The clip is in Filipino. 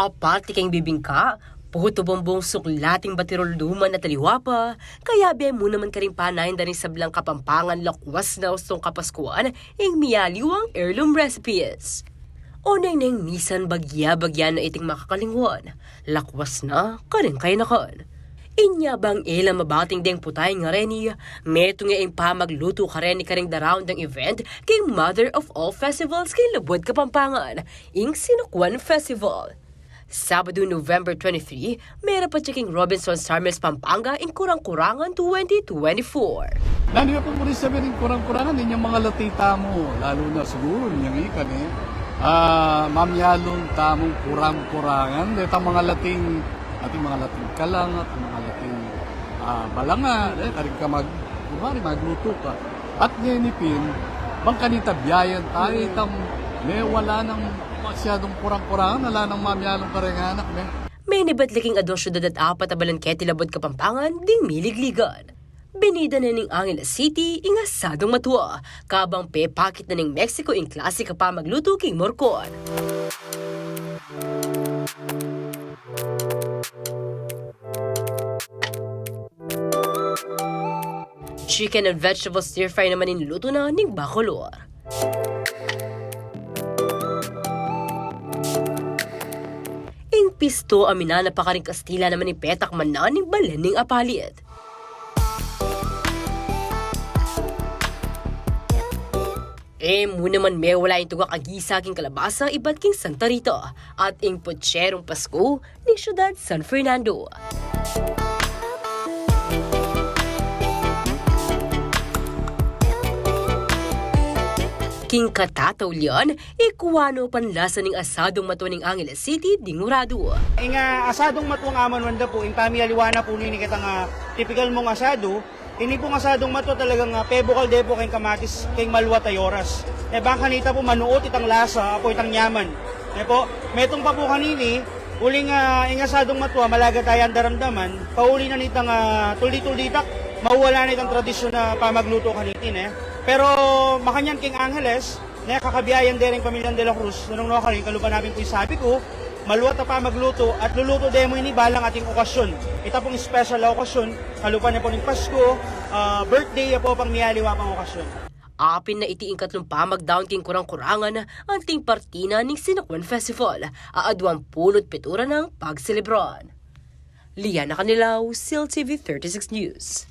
Aparte kayong bibingka, puto bombong suklating batirol duman at aliwapa, kaya be mo naman ka rin panahin da rin sa Blang Kapampangan lakwas na ustong kapaskuan, ing miyaliwang heirloom recipes. O neng misan bagya-bagya na iting makakalingwan, lakwas na karing kay nakan. Inya bang ila mabating deng putay nga reni, meto nga ing pamagluto ka rin ni karing daround ng event kay Mother of All Festivals kay Lubod Kapampangan, ing Sinukwan Festival. Sabado, November 23, meron pa checking Robinson Sarmes Pampanga in Kurang-Kurangan 2024. Nandiyo po rin sabihin kurang-kurangan din yung mga latita mo, lalo na siguro yung ikan mamyalong tamong kurang-kurangan, dito mga lating kalang at mga lating balanga, karing ka magluto ka. At ngenipin, bang kanita biyayan tayo, itang may wala nang masyadong kurang-kurangan, wala nang mamyalong karenganak. May nibatliking adong syudad at apat na balangketi Labod Kapampangan, ding miligligan. Binida na ning Angeles City, ingasadong matuwa, kabang pepakit na ning Mexico ing klase ka pa magluto king Morcon. Chicken and vegetable stir-fry naman niluto na ning Bacolor. Ing pisto aminana pa karing Kastila naman ni Petak man na ning balen ning apalit. Muna man may wala yung tugak agisa king kalabasa ibat king Santa Rita at ing potsyerong Pasko ning syudad San Fernando. King katataw liyan, ikuwano panlasa ning asadong mato ning Angeles City dingurado. Ing asadong matuang aman wanda po, ing pamiyaliwana po nini kitang typical mong asado, ini pong asadong mato talagang pebokal depo kayong kamatis, kayong malwa tayoras. Bang kanita po manuot itang lasa, po itang nyaman. Po, metong pa po kanini, uling ing asadong matua, malaga tayo ang daramdaman, pauli na nitang tuldi-tulditak, mawala na itang tradisyon na pamagluto kanitin. Pero makanyan king Angeles, na kakabiyayan din ng Pamilyang de la Cruz, nung nakarin, kalupa namin po sabi ko, maluwat na pa magluto at luluto demo ini balang ating okasyon. Ito pong special na okasyon, kalupa na po ng Pasko, birthday po pang miyaliwa pang okasyon. Apin na itiing katlong pamagdown king kurang-kurangan ang ting partina ning Sinukwan Festival, aadwang pulot pitura ng pagselebran. Liana Canilaw, SIL TV 36 News.